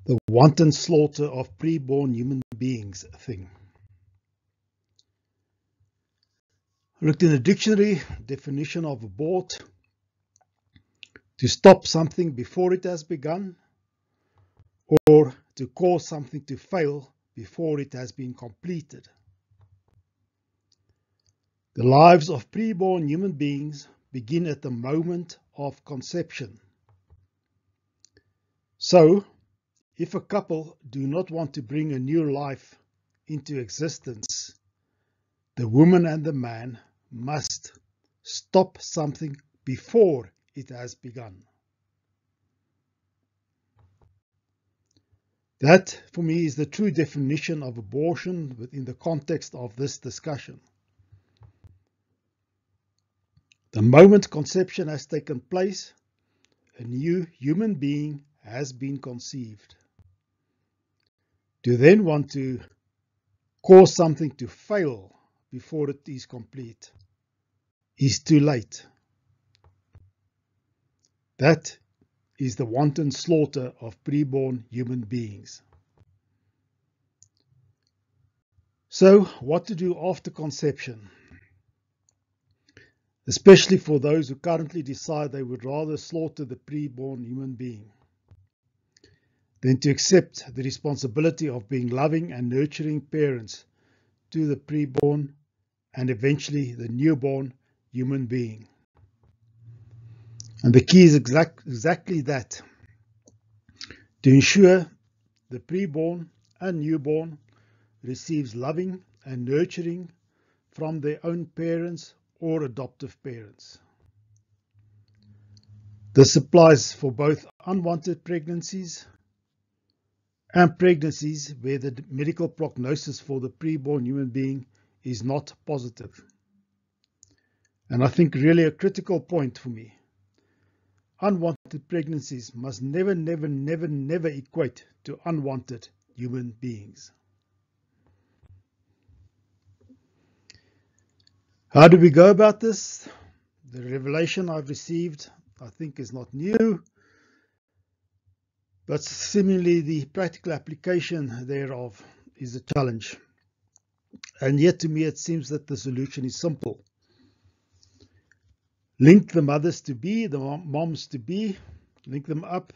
The wanton slaughter of preborn human beings thing. Looked in the dictionary, definition of abort: to stop something before it has begun, or to cause something to fail before it has been completed. The lives of preborn human beings begin at the moment of conception. So, if a couple do not want to bring a new life into existence, the woman and the man must stop something before it has begun. That, for me, is the true definition of abortion within the context of this discussion. The moment conception has taken place, a new human being has been conceived. To then want to cause something to fail before it is complete is too late. That is the wanton slaughter of preborn human beings. So, what to do after conception? Especially for those who currently decide they would rather slaughter the preborn human being than to accept the responsibility of being loving and nurturing parents to the preborn and eventually the newborn human being. And the key is exactly that: to ensure the preborn and newborn receives loving and nurturing from their own parents or adoptive parents. This applies for both unwanted pregnancies and pregnancies where the medical prognosis for the preborn human being is not positive. And I think really a critical point for me: unwanted pregnancies must never, never, never, never equate to unwanted human beings. How do we go about this? The revelation I've received, I think, is not new, but seemingly the practical application thereof is a challenge. And yet to me it seems that the solution is simple. Link the mothers-to-be, the moms-to-be, link them up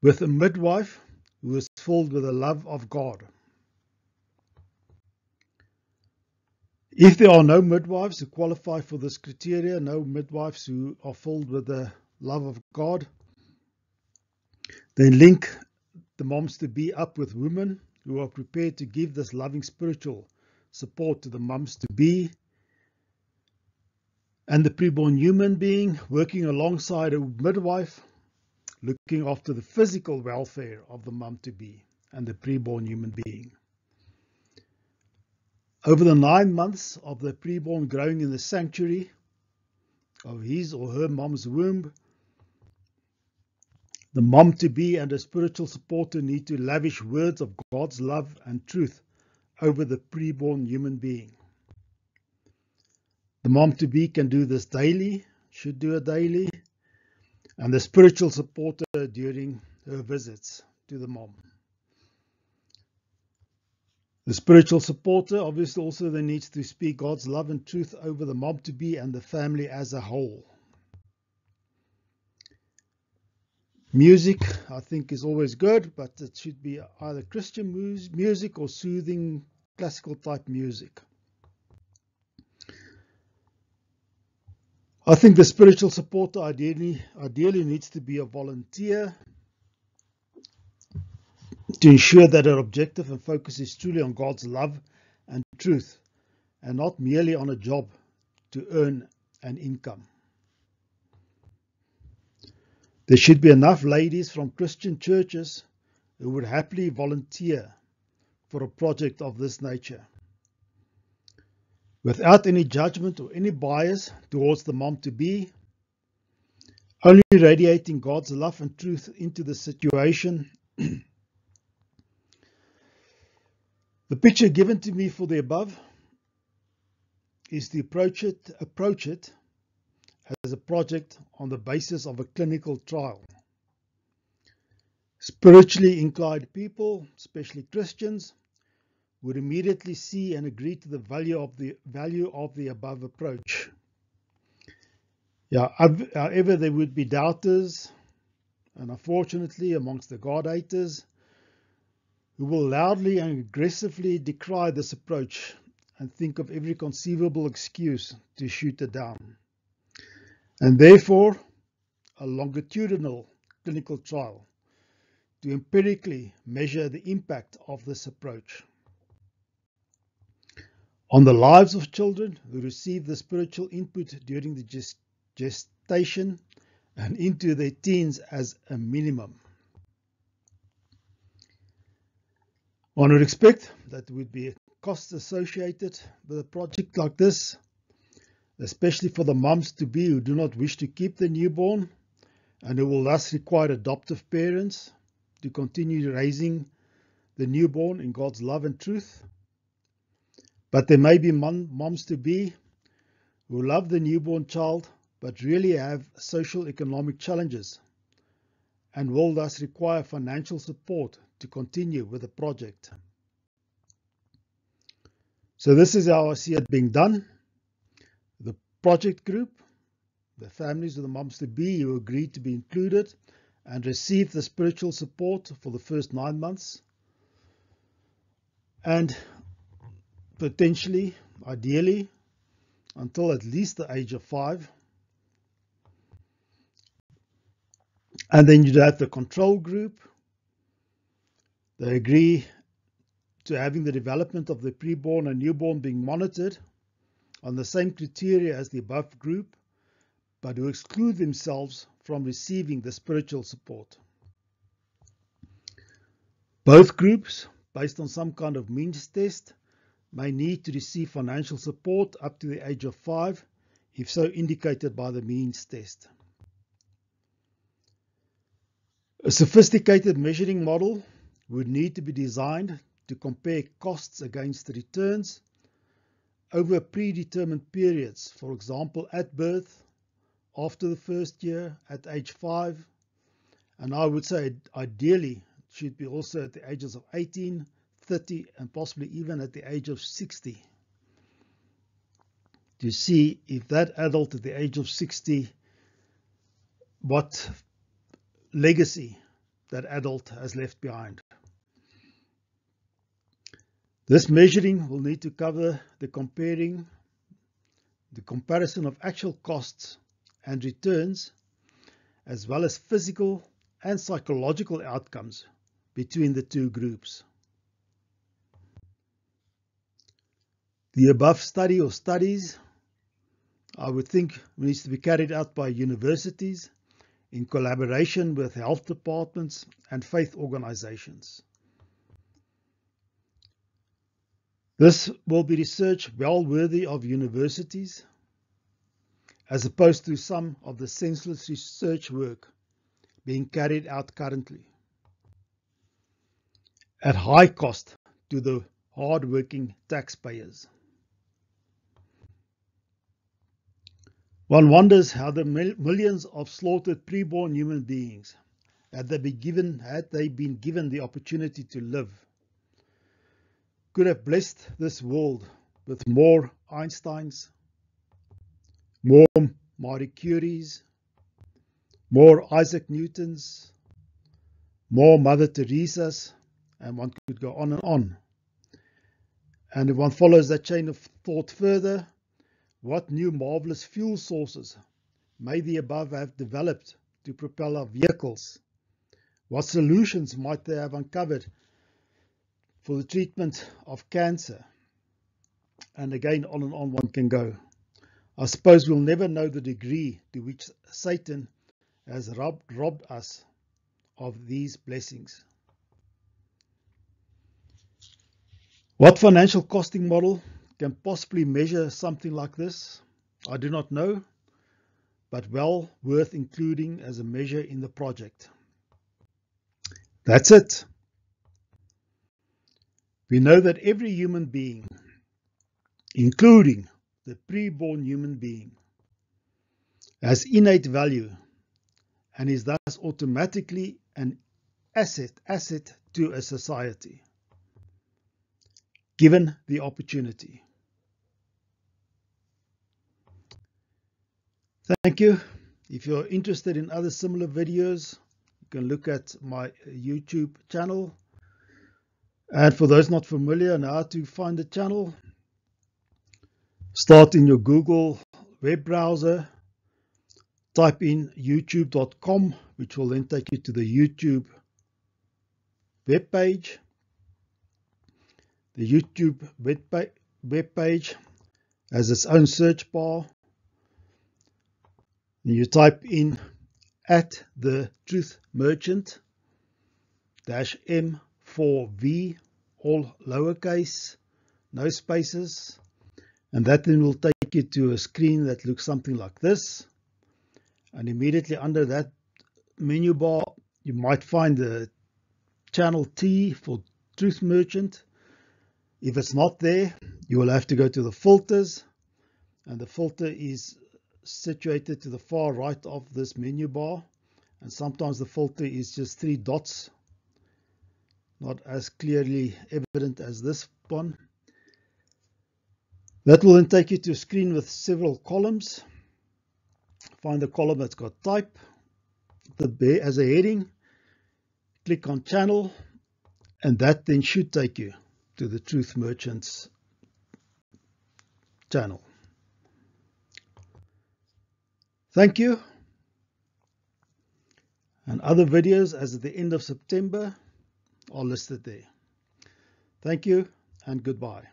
with a midwife who is filled with the love of God. If there are no midwives who qualify for this criteria, no midwives who are filled with the love of God, then link the moms-to-be up with women who are prepared to give this loving spiritual support to the moms-to-be, and the preborn human being working alongside a midwife, looking after the physical welfare of the mom-to-be and the preborn human being. Over the 9 months of the preborn growing in the sanctuary of his or her mom's womb, the mom-to-be and a spiritual supporter need to lavish words of God's love and truth over the preborn human being. The mom-to-be can do this daily, should do it daily, and the spiritual supporter during her visits to the mom. The spiritual supporter obviously also then needs to speak God's love and truth over the mom-to-be and the family as a whole. Music, I think, is always good, but it should be either Christian music or soothing classical type music. I think the spiritual supporter ideally needs to be a volunteer to ensure that her objective and focus is truly on God's love and truth and not merely on a job to earn an income. There should be enough ladies from Christian churches who would happily volunteer for a project of this nature, without any judgment or any bias towards the mom-to-be, only radiating God's love and truth into the situation. The picture given to me for the above is to approach it as a project on the basis of a clinical trial. Spiritually inclined people, especially Christians, would immediately see and agree to the value of the above approach. However, there would be doubters, and unfortunately amongst the God haters, who will loudly and aggressively decry this approach and think of every conceivable excuse to shoot it down. And therefore, a longitudinal clinical trial to empirically measure the impact of this approach on the lives of children who receive the spiritual input during the gestation and into their teens as a minimum. One would expect that there would be costs associated with a project like this, especially for the mums-to-be who do not wish to keep the newborn and who will thus require adoptive parents to continue raising the newborn in God's love and truth. But there may be moms-to-be who love the newborn child but really have social economic challenges and will thus require financial support to continue with the project. So this is how I see it being done. The project group, the families of the moms-to-be who agreed to be included and receive the spiritual support for the first 9 months, and potentially, ideally, until at least the age of 5. And then you'd have the control group. They agree to having the development of the preborn and newborn being monitored on the same criteria as the above group, but who exclude themselves from receiving the spiritual support. Both groups, based on some kind of means test, may need to receive financial support up to the age of 5, if so indicated by the means test. A sophisticated measuring model would need to be designed to compare costs against the returns over predetermined periods, for example at birth, after the first year, at age 5, and I would say ideally it should be also at the ages of 18, 30 and possibly even at the age of 60, to see if that adult at the age of 60, what legacy that adult has left behind. This measuring will need to cover the comparison of actual costs and returns, as well as physical and psychological outcomes between the two groups. The above study or studies, I would think, needs to be carried out by universities in collaboration with health departments and faith organizations. This will be research well worthy of universities, as opposed to some of the senseless research work being carried out currently, at high cost to the hard-working taxpayers. One wonders how the millions of slaughtered preborn human beings, had they been given the opportunity to live, could have blessed this world with more Einsteins, more Marie Curies, more Isaac Newtons, more Mother Teresas, and one could go on and on. And if one follows that chain of thought further, what new marvelous fuel sources may the above have developed to propel our vehicles? What solutions might they have uncovered for the treatment of cancer? And again, on and on one can go. I suppose we'll never know the degree to which Satan has robbed us of these blessings. What financial costing model can possibly measure something like this? I do not know, but well worth including as a measure in the project. That's it. We know that every human being, including the preborn human being, has innate value and is thus automatically and asset to a society, given the opportunity. Thank you. If you're interested in other similar videos, you can look at my YouTube channel. And for those not familiar on how to find the channel, start in your Google web browser, type in youtube.com, which will then take you to the YouTube web page. The YouTube web page has its own search bar. You type in at the Truth Merchant -M4V, all lowercase, no spaces, and that then will take you to a screen that looks something like this. And immediately under that menu bar, you might find the channel T for Truth Merchant. If it's not there, you will have to go to the filters, and the filter is situated to the far right of this menu bar, and sometimes the filter is just 3 dots, not as clearly evident as this one. That will then take you to a screen with several columns. Find the column that's got type as a heading, click on channel, and that then should take you to the Truth Merchant's channel. Thank you. And other videos as at the end of September are listed there. Thank you and goodbye.